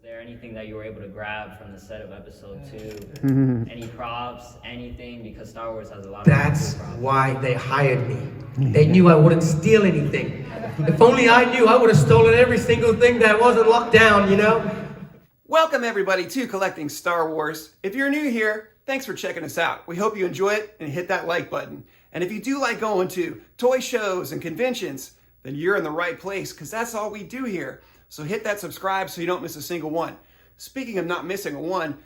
there anything that you were able to grab from the set of episode 2? Any props, anything? Because Star Wars has a lot of That's cool props. why they hired me. They knew I wouldn't steal anything. If only I knew, I would have stolen every single thing that wasn't locked down, you know? Welcome everybody to Collecting Star Wars. If you're new here, thanks for checking us out. We hope you enjoy it and hit that like button. And if you do like going to toy shows and conventions, then you're in the right place because that's all we do here. So hit that subscribe so you don't miss a single one. Speaking of not missing a one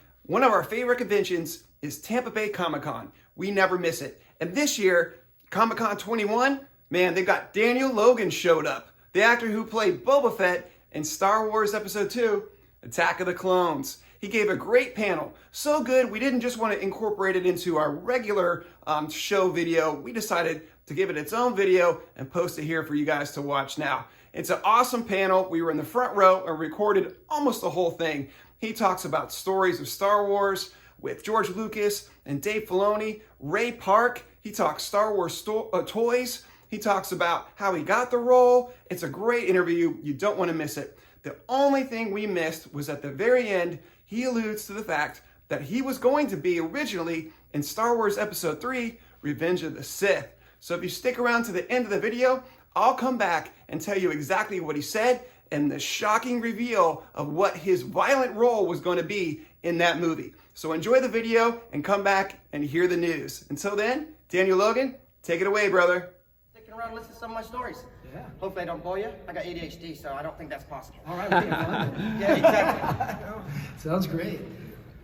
of our favorite conventions is Tampa Bay Comic Con. We never miss it. And this year, Comic Con 21, man, they got Daniel Logan showed up. The actor who played Boba Fett in Star Wars Episode 2, Attack of the Clones. He gave a great panel. So good, we didn't just want to incorporate it into our regular show video. We decided to give it its own video and post it here for you guys to watch now. It's an awesome panel. We were in the front row and recorded almost the whole thing. He talks about stories of Star Wars with George Lucas and Dave Filoni, Ray Park. He talks Star Wars toys. He talks about how he got the role. It's a great interview. You don't want to miss it. The only thing we missed was at the very end, he alludes to the fact that he was going to be originally in Star Wars Episode 3, Revenge of the Sith. So if you stick around to the end of the video, I'll come back and tell you exactly what he said and the shocking reveal of what his violent role was going to be in that movie. So enjoy the video and come back and hear the news. Until then, Daniel Logan, take it away, brother. Sticking around and listen to some of my stories. Yeah. Hopefully I don't bore you. I got ADHD, so I don't think that's possible. All right, we can find it. Yeah, exactly. Sounds great.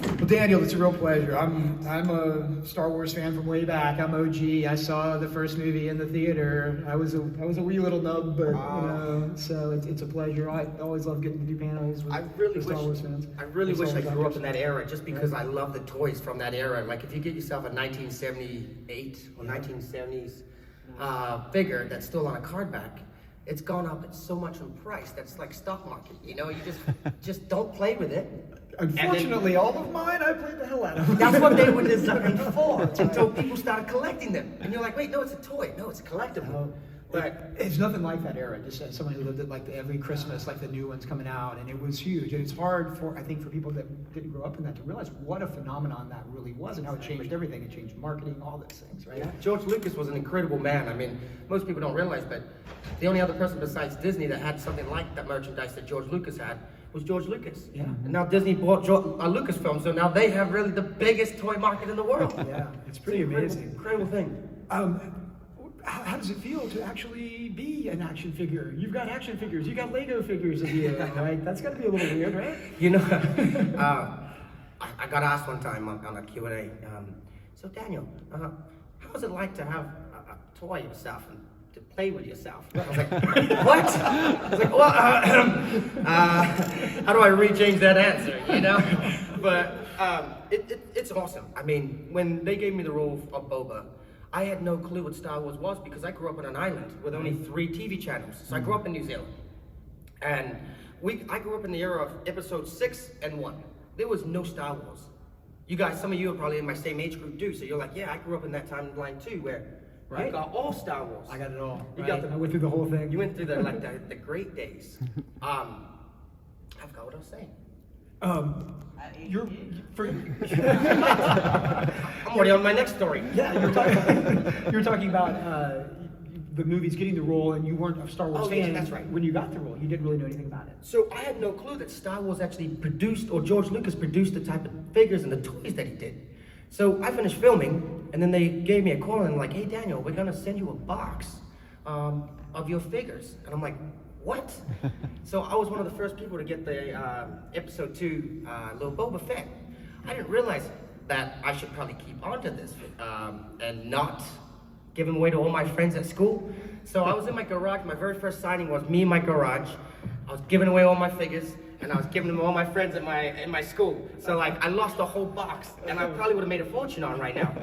Well, Daniel, it's a real pleasure. I'm a Star Wars fan from way back. I'm OG. I saw the first movie in the theater. I was a wee little nub, but you know, so it's a pleasure. I always love getting to do panels with Star Wars fans. I really wish I grew up in that era just because I love the toys from that era. Like if you get yourself a 1978 or 1970s figure that's still on a card back, it's gone up so much in price. That's like stock market, you know? You just don't play with it. Unfortunately, all of mine, I played the hell out of. That's what they were designed for, until people started collecting them. And you're like, wait, no, it's a toy. No, it's a collectible. But it's nothing like that era. Just as someone who lived it like every Christmas, like the new ones coming out, and it was huge. And it's hard for, I think, for people that didn't grow up in that to realize what a phenomenon that really was and how it changed everything. It changed marketing, all those things, right? Yeah. George Lucas was an incredible man. I mean, most people don't realize, but the only other person besides Disney that had something like that merchandise that George Lucas had was George Lucas. Yeah. And now Disney bought Lucasfilm, so now they have really the biggest toy market in the world. Yeah, it's pretty amazing. Incredible thing. How does it feel to actually be an action figure? You've got action figures, you got Lego figures of you, right? That's got to be a little weird, right? You know, I got asked one time on a Q&A, so Daniel, how is it like to have a toy yourself and to play with yourself? I was like, what? I was like, well, how do I re-change that answer, you know? But it's awesome. I mean, when they gave me the role of Boba, I had no clue what Star Wars was because I grew up on an island with only 3 TV channels. So I grew up in New Zealand. And I grew up in the era of episode 6 and 1. There was no Star Wars. You guys, some of you are probably in my same age group too. So you're like, yeah, I grew up in that timeline too, where you got all Star Wars. I got it all. You right? got I went through the whole thing. You went through the great days. I forgot what I was saying. I'm already on my next story. Yeah, you were talking about the movies getting the role, and you weren't a Star Wars fan. Yeah, that's right. When you got the role, you didn't really know anything about it. So I had no clue that Star Wars actually produced, or George Lucas produced the type of figures and the toys that he did. So I finished filming, and then they gave me a call and like, hey Daniel, we're gonna send you a box of your figures. And I'm like, what? So I was one of the first people to get the episode 2 little Boba Fett. I didn't realize that I should probably keep on to this and not give him away to all my friends at school. So I was in my garage. My very first signing was me in my garage. I was giving away all my figures, and I was giving them to all my friends in my school. So like I lost a whole box, and I probably would have made a fortune on right now.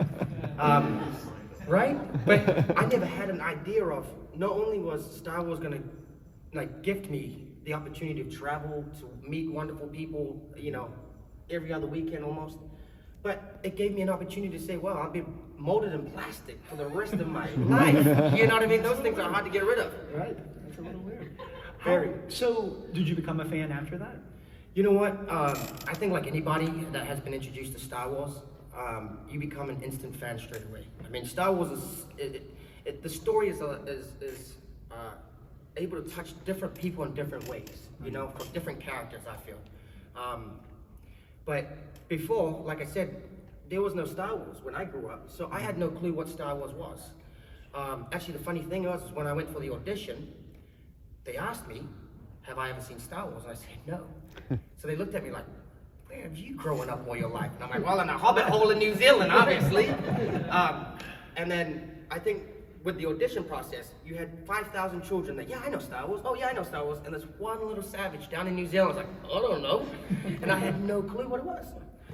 Right? But I never had an idea of, not only was Star Wars gonna like gift me the opportunity to travel, to meet wonderful people, you know, every other weekend almost. But it gave me an opportunity to say, well, I'll be molded in plastic for the rest of my life. You know what I mean? Those things are hard to get rid of. Right. That's a little weird. Very. So, did you become a fan after that? You know what? I think like anybody that has been introduced to Star Wars, you become an instant fan straight away. I mean, Star Wars the story is able to touch different people in different ways, you know, from different characters, I feel. But before, like I said, there was no Star Wars when I grew up, so I had no clue what Star Wars was. Actually, the funny thing was, is when I went for the audition, they asked me, have I ever seen Star Wars? And I said, no. So they looked at me like, where have you grown up all your life? And I'm like, well, in a hobbit hole in New Zealand, obviously. And then I think with the audition process, you had 5,000 children that, yeah, I know Star Wars. Oh, yeah, I know Star Wars. And there's one little savage down in New Zealand. I was like, I don't know. And I had no clue what it was.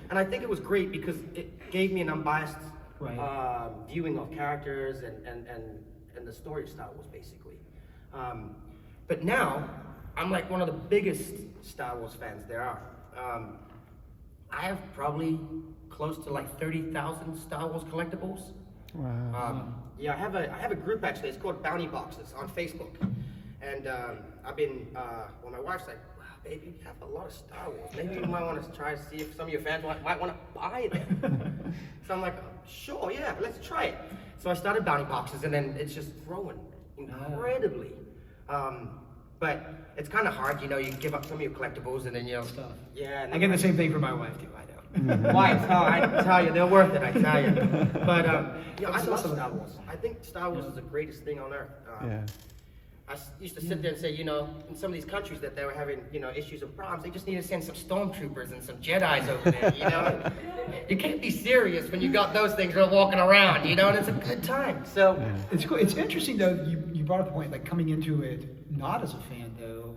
And I think it was great because it gave me an unbiased viewing of characters and the story of Star Wars, basically. But now, I'm like one of the biggest Star Wars fans there are. I have probably close to like 30,000 Star Wars collectibles. Wow. Yeah, I have a group actually. It's called Bounty Boxes on Facebook, and I've been. Well, my wife's like, "Wow, baby, you have a lot of Star Wars. Maybe you might want to try to see if some of your fans might want to buy them." So I'm like, "Sure, yeah, let's try it." So I started Bounty Boxes, and then it's just growing incredibly. But it's kind of hard, you know. You give up some of your collectibles, and then you know Stuff. Yeah, and I get the same thing for my wife too. I know. Wives, oh, I tell you, they're worth it, I tell you. But, yeah, I love Star Wars. I think Star Wars is the greatest thing on earth. Yeah. I used to sit there and say, you know, in some of these countries that they were having, you know, issues and problems, they just need to send some stormtroopers and some Jedis over there, you know? You can't be serious when you got those things all walking around, you know, and it's a good time. So, It's cool. It's interesting though. You brought up the point, like coming into it not as a fan though.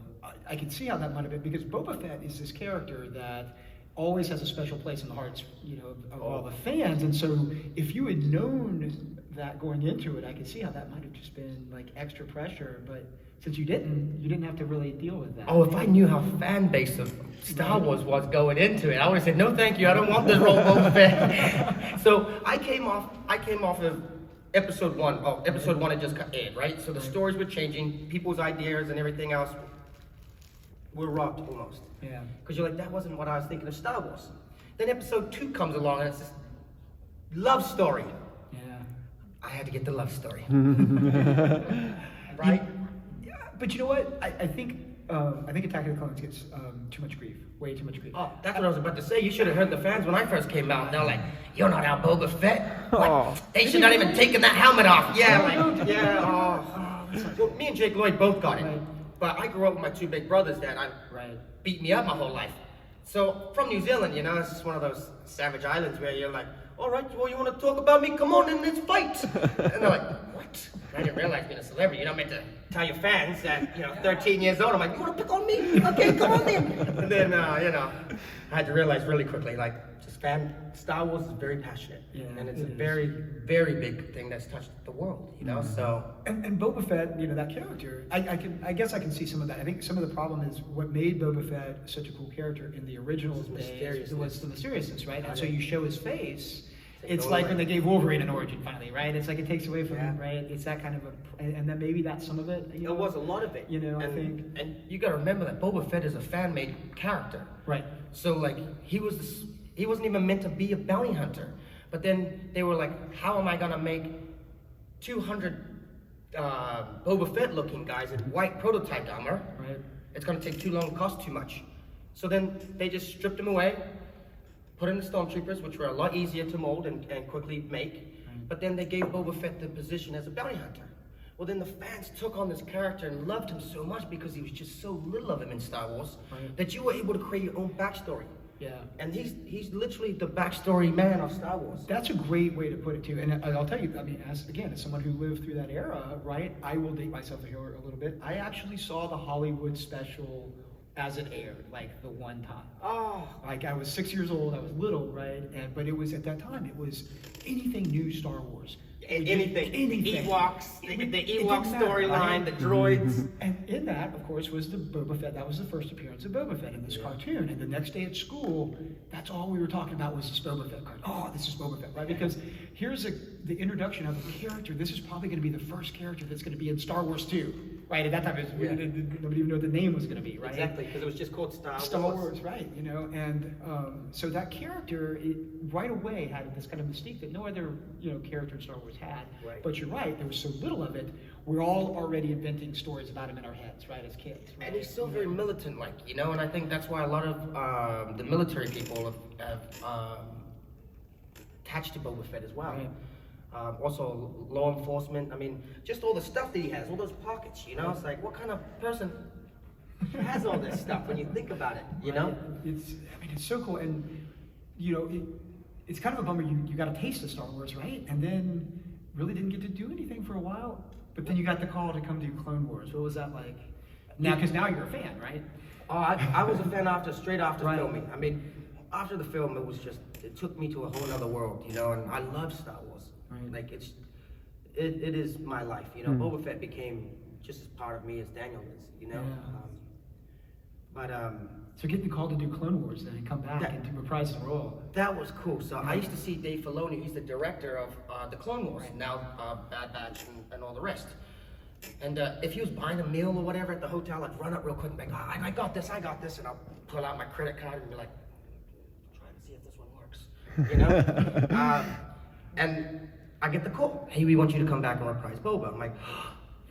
I can see how that might have been because Boba Fett is this character that always has a special place in the hearts, you know, of all the fans. And so, if you had known that going into it, I could see how that might have just been like extra pressure. But since you didn't have to really deal with that. oh, if I knew how fan base of Star Wars was going into it, I would have said, no, thank you, I don't want this role, Boba Fett. So I came off of episode 1. Oh, episode 1 had just aired, right? So the stories were changing, people's ideas and everything else were rocked almost. Yeah. Because you're like, that wasn't what I was thinking of Star Wars. Then episode 2 comes along and it's this love story. Yeah. I had to get the love story. Right? Yeah, but you know what? I think Attack of the Clones gets too much grief. Way too much grief. Oh, that's what I was about to say. You should have heard the fans when I first came out. They're like, you're not our Boba Fett. What? Oh. They should not even taken that helmet off. Yeah, like, yeah, oh. Well, me and Jake Lloyd both got it. Right. But I grew up with my 2 big brothers that beat me up my whole life. So from New Zealand, you know, it's just one of those savage islands where you're like, all right, well, you want to talk about me? Come on in, let's fight. And they're like, what? I didn't realize being a celebrity, you're not meant to tell your fans that, you know, 13 years old. I'm like, you want to pick on me? Okay, come on in. And then, you know, I had to realize really quickly, like, Star Wars is very passionate. Yeah, and it's it a is. very, very big thing that's touched the world, you know, so. And Boba Fett, you know, that character, I guess I can see some of that. I think some of the problem is what made Boba Fett such a cool character in the original days was the mysteriousness, right? And so you show his face. It's like when they gave Wolverine an origin finally, right? It's like it takes away from him, right? It's that kind of and then maybe that's some of it. You know? It was a lot of it. You know, I think. And you gotta remember that Boba Fett is a fan-made character. Right. So like, he wasn't even meant to be a bounty hunter. But then they were like, how am I gonna make 200 Boba Fett looking guys in white prototype armor? Right. It's gonna take too long, cost too much. So then they just stripped him away, put in the stormtroopers, which were a lot easier to mold and quickly make. Right. But then they gave Boba Fett the position as a bounty hunter. Well, then the fans took on this character and loved him so much because he was just so little of him in Star Wars that you were able to create your own backstory. Yeah. And he's literally the backstory man of Star Wars. That's a great way to put it too. And I'll tell you, I mean, as someone who lived through that era, right? I will date myself here a little bit. I actually saw the Hollywood special as it aired, like the one time. Oh. Like I was 6 years old, I was little, right? But it was at that time, it was anything new Star Wars. Anything. Anything. Ewoks, the Ewok didn't matter, storyline, right? the droids. And in that, of course, was the Boba Fett. That was the first appearance of Boba Fett in this cartoon. And the next day at school, that's all we were talking about was this Boba Fett cartoon. Oh, this is Boba Fett, right? Because here's the introduction of a character. This is probably going to be the first character that's going to be in Star Wars 2. right? At that time, nobody even knew what the name was going to be, right? Exactly, because it was just called Star Wars. Star Wars, right? You know, and so that character right away had this kind of mystique that no other character in Star Wars had. Right. But you're right, there was so little of it. We're all already inventing stories about him in our heads, right, as kids. Right? And he's still very militant-like, and I think that's why a lot of the military people have attached to Boba Fett as well. Right. Also, law enforcement. I mean, just all the stuff that he has, all those pockets. It's like, what kind of person has all this stuff when you think about it? It's so cool, and it's kind of a bummer. You got a taste of Star Wars, right? And then really didn't get to do anything for a while. But then you got the call to come do Clone Wars. What was that like? Now, because now you're a fan, right? I was a fan straight after Right. filming. I mean, after the film, it took me to a whole other world, and I love Star Wars. Right. Like it is my life, Boba Fett became just as part of me as Daniel is, Yeah. So getting the call to do Clone Wars then and come back and to reprise the role. That was cool. So I used to see Dave Filoni, he's the director of the Clone Wars, now Bad Batch and all the rest. And if he was buying a meal or whatever at the hotel, I'd run up real quick and be like, I got this, and I'll pull out my credit card and be like, trying to see if this one works, and I get the call. Hey, we want you to come back and reprise Boba. I'm like,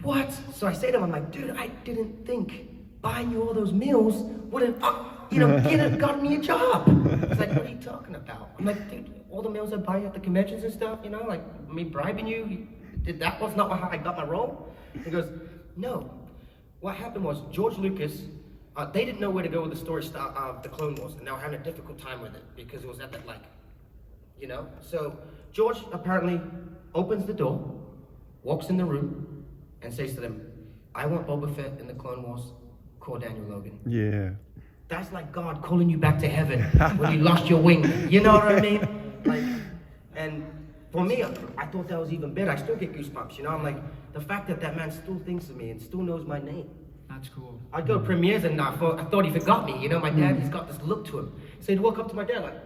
what? So I say to him, I'm like, dude, I didn't think buying you all those meals would have, got me a job. He's like, what are you talking about? I'm like, dude, all the meals I buy you at the conventions and stuff, like me bribing you, that was not how I got my role? He goes, no. What happened was George Lucas, they didn't know where to go with the story of the Clone Wars, and they were having a difficult time with it because it was at that So George apparently opens the door, walks in the room, and says to them, I want Boba Fett in the Clone Wars, call Daniel Logan. Yeah. That's like God calling you back to heaven when you lost your wing. You know what I mean? And for me, I thought that was even better. I still get goosebumps, I'm like, the fact that man still thinks of me and still knows my name. That's cool. I'd go to premieres and I thought he forgot me. My dad, he's got this look to him. So he'd walk up to my dad like,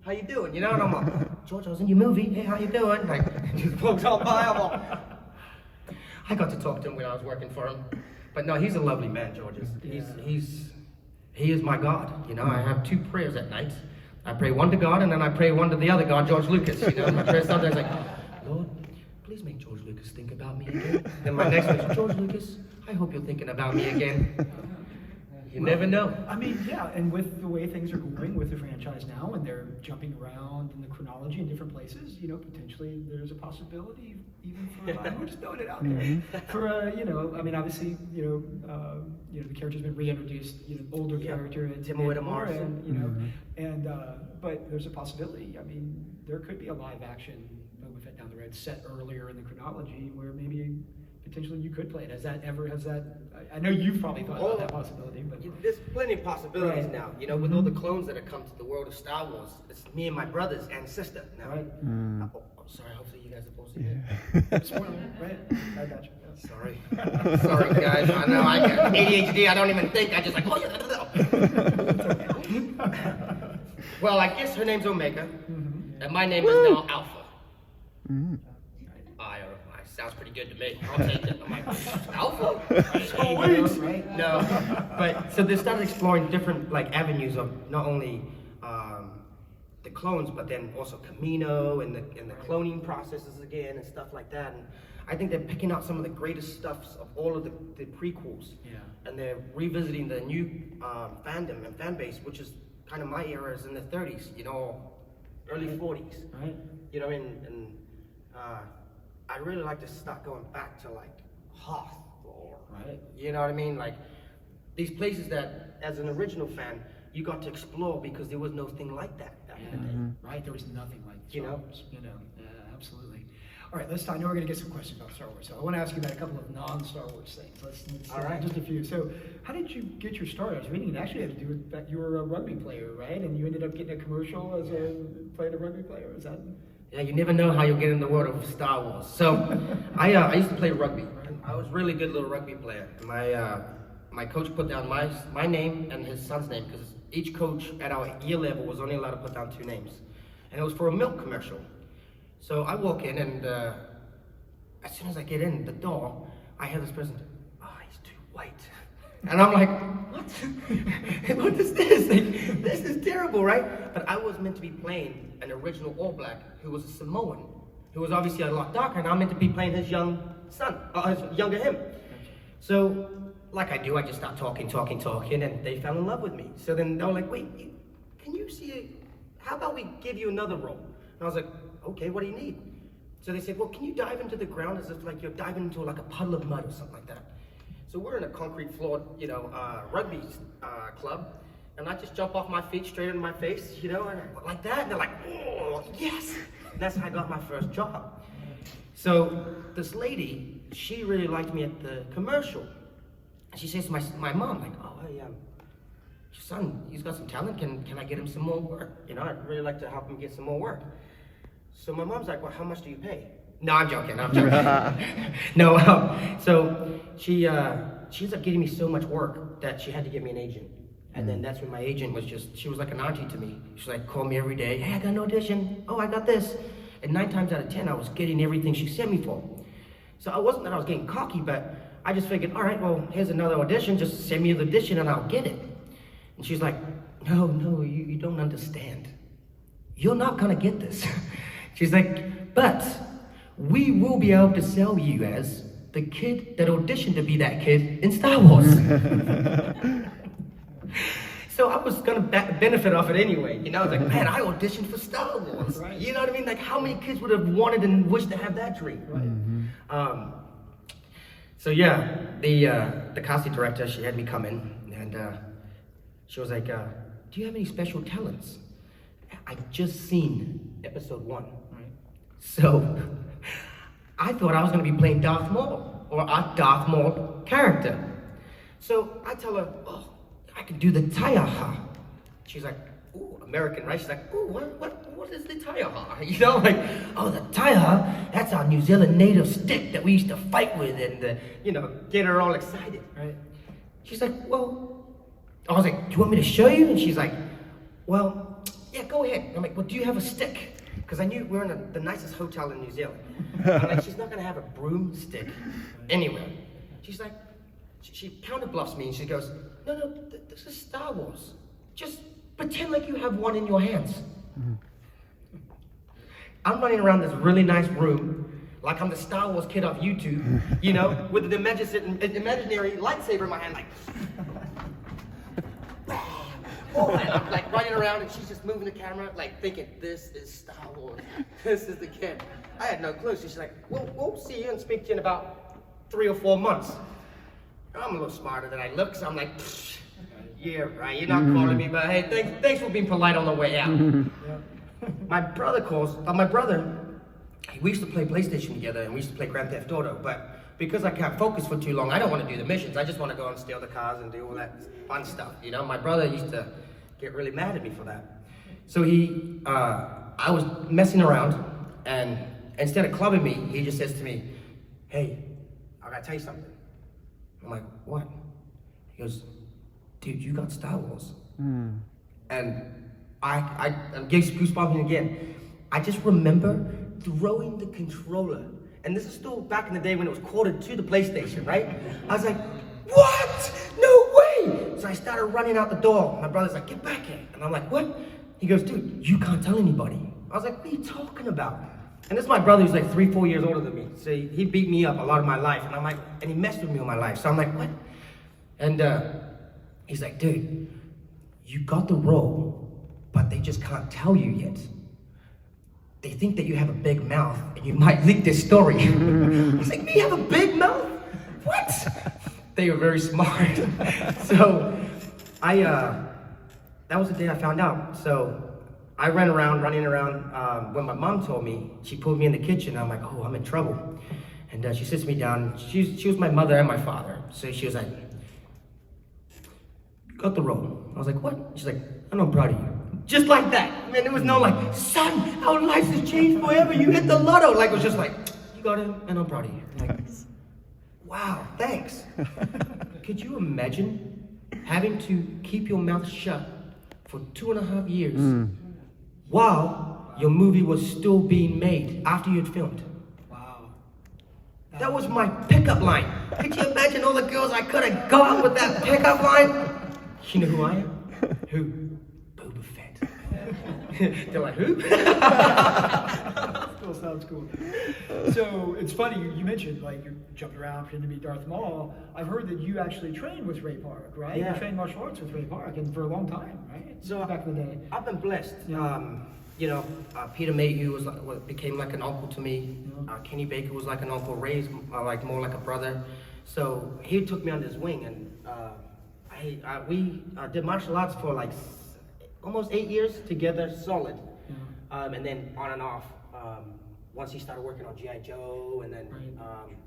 how you doing? And I'm like, George, I was in your movie. Hey, how you doing? Like, just walks on by. I'm like, I got to talk to him when I was working for him. But no, he's a lovely man, George. He is my God. I have 2 prayers at night. I pray one to God and then I pray one to the other God, George Lucas. My prayer sometimes like, Lord, please make George Lucas think about me again. Then my next one is, George Lucas, I hope you're thinking about me again. You never know. I mean, yeah, and with the way things are going with the franchise now, and they're jumping around in the chronology in different places, potentially there's a possibility even for, we're just throwing it out there, for, obviously, the character's been reintroduced, older character, and Timothy Morrison, but there's a possibility, there could be a live action Boba Fett down the road set earlier in the chronology where maybe potentially you could play it. Has that, I know you've probably thought about that possibility, but. There's plenty of possibilities now, with all the clones that have come to the world of Star Wars. It's me and my brothers and sister now. Right. Sorry, hopefully you guys are both it. Spoiler, right? I got you. Sorry. Sorry, guys. I know I got ADHD. I don't even think. I just like, Well, I guess her name's Omega, and my name is now Alpha. Sounds pretty good to me. I'll take it. I'm like, Alpha? Right? No. But so they started exploring different avenues of not only the clones, but then also Camino and the cloning processes again and stuff like that. And I think they're picking out some of the greatest stuffs of all of the prequels. Yeah. And they're revisiting the new fandom and fan base, which is kind of my era, is in the 30s, early 40s. Right. And I really like to start going back to Hoth or, you know what I mean? Like these places that, as an original fan, you got to explore because there was no thing like that back in the day. Right, there was nothing like You Star know? Wars. Yeah, absolutely. All right, I know we're going to get some questions about Star Wars, so I want to ask you about a couple of non-Star Wars things. Let's All right. just a few. So, how did you get your start? I was reading it actually had to do with that you were a rugby player, right? And you ended up getting a commercial as playing a rugby player. Is that? Yeah, you never know how you'll get in the world of Star Wars. So, I used to play rugby. I was a really good little rugby player. My coach put down my name and his son's name because each coach at our year level was only allowed to put down 2 names. And it was for a milk commercial. So I walk in and as soon as I get in the door, I hear this person, white. And I'm like, what? What is this? Like, this is terrible, right? But I was meant to be playing an original All Black who was a Samoan, who was obviously a lot darker, and I'm meant to be playing his young son, his younger him. So, like I do, I just start talking, and they fell in love with me. So then they were like, wait, can you see, how about we give you another role? And I was like, okay, what do you need? So they said, well, can you dive into the ground as if like you're diving into like a puddle of mud or something like that? So we're in a concrete floored, rugby club, and I just jump off my feet straight into my face, and like that, and they're like, oh, yes! And that's how I got my first job. So this lady, she really liked me at the commercial. And she says to my mom, like, oh, hey, your son, he's got some talent, can I get him some more work? I'd really like to help him get some more work. So my mom's like, well, how much do you pay? No, I'm joking. No, so she ends up getting me so much work that she had to give me an agent. And then that's when my agent she was like an auntie to me. She like called me every day, hey, I got an audition. Oh, I got this. And 9 times out of 10, I was getting everything she sent me for. So it wasn't that I was getting cocky, but I just figured, all right, well, here's another audition. Just send me the audition and I'll get it. And she's like, no, you don't understand. You're not gonna get this. She's like, but we will be able to sell you as the kid that auditioned to be that kid in Star Wars. So I was gonna benefit off it anyway. I was like, man, I auditioned for Star Wars. Right. You know what I mean? Like, how many kids would have wanted and wished to have that dream? Right. So yeah, the casting director, she had me come in, and she was like, do you have any special talents? I just seen episode 1. Right. So I thought I was gonna be playing Darth Maul, or a Darth Maul character. So I tell her, oh, I can do the Taiaha. She's like, ooh, American, right? She's like, ooh, what is the Taiaha? Like, oh, the Taiaha, that's our New Zealand native stick that we used to fight with and, get her all excited, right? She's like, well, I was like, do you want me to show you? And she's like, well, yeah, go ahead. I'm like, well, do you have a stick? Because I knew we were in the nicest hotel in New Zealand. I'm like, she's not gonna have a broomstick anywhere. She's like, she counter-bluffs me and she goes, no, this is Star Wars. Just pretend like you have one in your hands. I'm running around this really nice room, like I'm the Star Wars kid off YouTube, with an imaginary lightsaber in my hand, like, oh, and I'm like running around and she's just moving the camera, like thinking, this is Star Wars. This is the kid. I had no clue. She's like, we'll see you and speak to you in about 3 or 4 months. I'm a little smarter than I look, so I'm like, yeah, right, you're not calling me, but hey, thanks for being polite on the way out. My brother we used to play PlayStation together and we used to play Grand Theft Auto, but because I can't focus for too long, I don't want to do the missions. I just want to go and steal the cars and do all that fun stuff, My brother used to get really mad at me for that. So I was messing around, and instead of clubbing me, he just says to me, hey, I gotta tell you something. I'm like, what? He goes, dude, you got Star Wars. And I'm getting goosebumps again. I just remember throwing the controller, and this is still back in the day when it was corded to the PlayStation, right? I was like, what? No way! So I started running out the door. My brother's like, get back here. And I'm like, what? He goes, dude, you can't tell anybody. I was like, what are you talking about? And this is my brother who's like 3-4 years older than me. So he beat me up a lot of my life. And I'm like, and he messed with me all my life. So I'm like, what? And he's like, dude, you got the role, but they just can't tell you yet. They think that you have a big mouth and you might leak this story. He's like, me have a big mouth? What? They were very smart. So that was the day I found out. So I ran around, running around. When my mom told me, she pulled me in the kitchen. I'm like, oh, I'm in trouble. And she sits me down. She was my mother and my father. So she was like, you got the role. I was like, what? She's like, I know I'm proud of you. Just like that. Man, there was no like, son, our lives have changed forever. You hit the lotto. Like, it was just like, you got it, and I'm proud of you. I'm like, wow, thanks. Could you imagine having to keep your mouth shut for 2.5 years while your movie was still being made after you had filmed? Wow. That was my pickup line. Could you imagine all the girls I could have got with that pickup line? You know who I am? Who? Boba Fett. They're like, who? Still sounds cool. So it's funny, you mentioned like you jumped around pretending to be Darth Maul. I've heard that you actually trained with Ray Park, right? Yeah. You trained martial arts with Ray Park and for a long time, right? So back in the day. I've been blessed. Yeah. Peter Mayhew became like an uncle to me. Kenny Baker was like an uncle. Ray's like more like a brother. So he took me under his wing, and we did martial arts for like almost 8 years together, solid. And then on and off. Once he started working on G.I. Joe, and then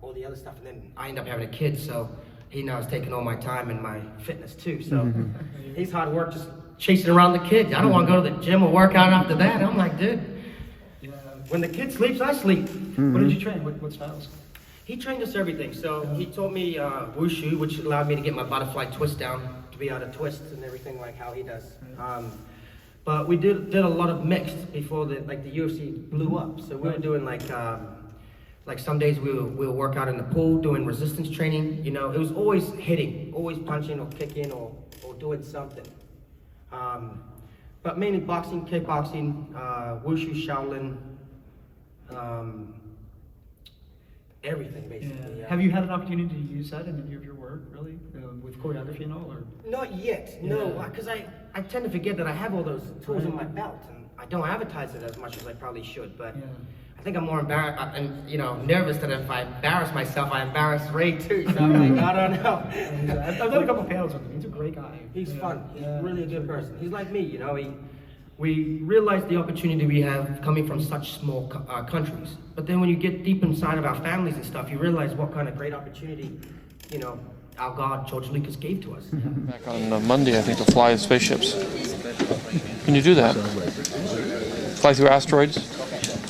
all the other stuff, and then I ended up having a kid, so he now is taking all my time and my fitness too. So he's hard work, just chasing around the kid. I don't want to go to the gym or work out after that. I'm like, dude, when the kid sleeps, I sleep. What did you train? What styles? He trained us everything. So he taught me wushu, which allowed me to get my butterfly twist down, to be able to twist and everything like how he does. But we did a lot of mixed before the UFC blew up. So we were doing like some days we'll work out in the pool doing resistance training. You know, it was always hitting, always punching or kicking or doing something. But mainly boxing, kickboxing, wushu, Shaolin, everything basically. Yeah. Have you had an opportunity to use that in any of your work, really, with choreography and all? Or? Not yet, no, because I tend to forget that I have all those tools in my belt, and I don't advertise it as much as I probably should. But I think I'm more embarrassed and nervous that if I embarrass myself, I embarrass Ray too. So I'm like, I don't know. I've done a couple panels with him. He's a great guy. He's fun. He's really a good person. He's like me, We realize the opportunity we have coming from such small countries. But then when you get deep inside of our families and stuff, you realize what kind of great opportunity, our God, George Lucas, gave to us. Back on Monday, I think, to fly spaceships. Can you do that? Fly through asteroids,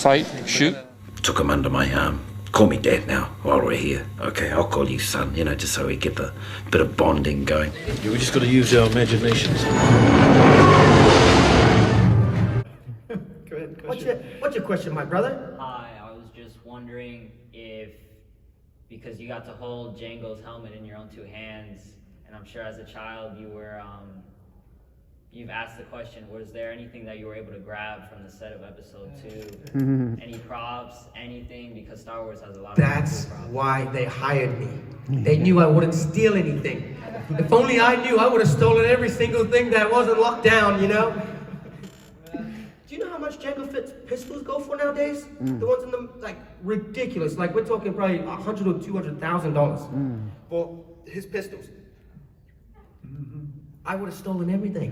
fight, shoot? Took him under my arm. Call me Dad now while we're here. Okay, I'll call you son, just so we get the bit of bonding going. We just got to use our imaginations. What's your question, my brother? Hi, I was just wondering if, because you got to hold Django's helmet in your own two hands, and I'm sure as a child you've asked the question, was there anything that you were able to grab from the set of episode 2? Any props, anything? Because Star Wars has a lot of That's cool props. why they hired me. They knew I wouldn't steal anything. If only I knew, I would have stolen every single thing that wasn't locked down, Do you know how much Jango Fett's pistols go for nowadays? The ones in them, ridiculous. We're talking probably $100,000 or $200,000 for his pistols. I would have stolen everything.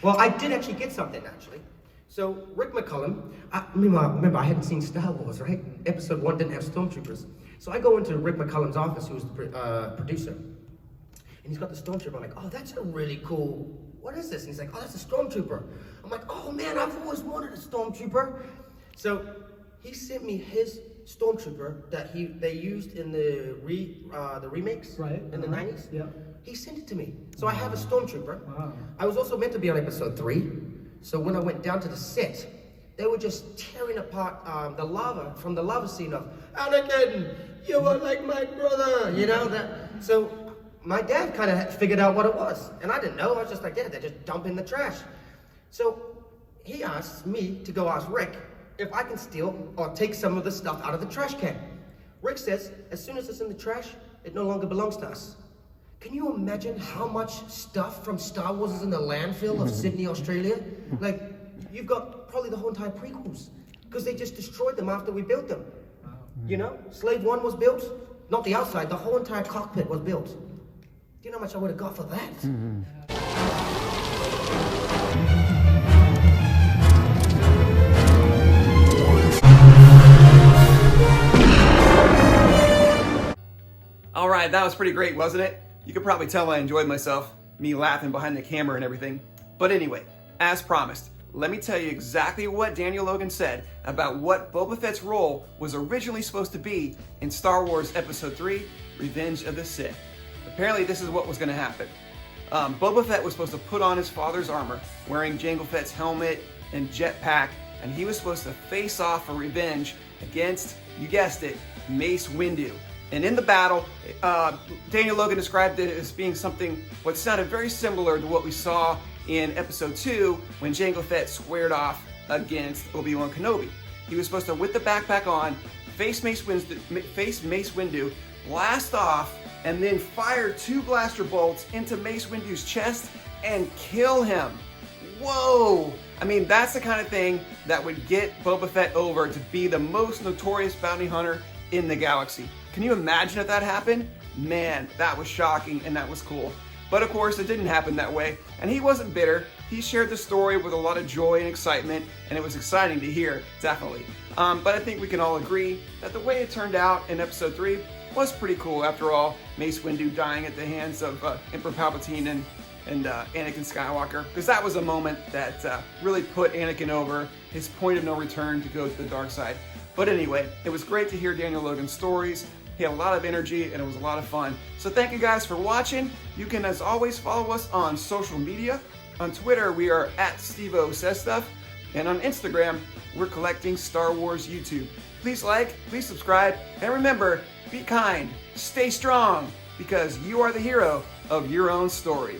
Well, I did actually get something, actually. So, Rick McCullum, remember I hadn't seen Star Wars, right? Episode 1 didn't have stormtroopers. So I go into Rick McCullum's office, who's the producer. And he's got the stormtrooper. I'm like, oh, that's a really cool, what is this? And he's like, oh, that's a stormtrooper. I'm like, oh man, I've always wanted a stormtrooper. So he sent me his stormtrooper that they used in the remakes in the 90s. Yeah. He sent it to me. So I have a stormtrooper. Wow. I was also meant to be on episode 3. So when I went down to the set, they were just tearing apart the lava from the lava scene of, Anakin, you are like my brother, So my dad kind of figured out what it was. And I didn't know. I was just like, yeah, they're just dumping the trash. So he asks me to go ask Rick if I can steal or take some of the stuff out of the trash can. Rick says, as soon as it's in the trash, it no longer belongs to us. Can you imagine how much stuff from Star Wars is in the landfill of Sydney, Australia? You've got probably the whole entire prequels, because they just destroyed them after we built them. Slave 1 was built, not the outside, the whole entire cockpit was built. Do you know how much I would have got for that? All right, that was pretty great, wasn't it? You could probably tell I enjoyed myself, me laughing behind the camera and everything. But anyway, as promised, let me tell you exactly what Daniel Logan said about what Boba Fett's role was originally supposed to be in Star Wars Episode 3, Revenge of the Sith. Apparently this is what was going to happen. Boba Fett was supposed to put on his father's armor, wearing Jango Fett's helmet and jetpack, and he was supposed to face off for revenge against, you guessed it, Mace Windu. And in the battle, Daniel Logan described it as being something what sounded very similar to what we saw in Episode 2 when Jango Fett squared off against Obi-Wan Kenobi. He was supposed to, with the backpack on, face Mace Windu, blast off, and then fire 2 blaster bolts into Mace Windu's chest and kill him. Whoa! I mean, that's the kind of thing that would get Boba Fett over to be the most notorious bounty hunter in the galaxy. Can you imagine if that happened? Man, that was shocking and that was cool. But of course, it didn't happen that way, and he wasn't bitter. He shared the story with a lot of joy and excitement, and it was exciting to hear, definitely. But I think we can all agree that the way it turned out in Episode 3 was pretty cool. After all, Mace Windu dying at the hands of Emperor Palpatine and Anakin Skywalker, because that was a moment that really put Anakin over his point of no return to go to the dark side. But anyway, it was great to hear Daniel Logan's stories. He had a lot of energy and it was a lot of fun. So thank you guys for watching. You can, as always, follow us on social media. On Twitter, we are @StevoSaysStuff. And on Instagram, we're collecting Star Wars YouTube. Please like, please subscribe, and remember, be kind, stay strong, because you are the hero of your own story.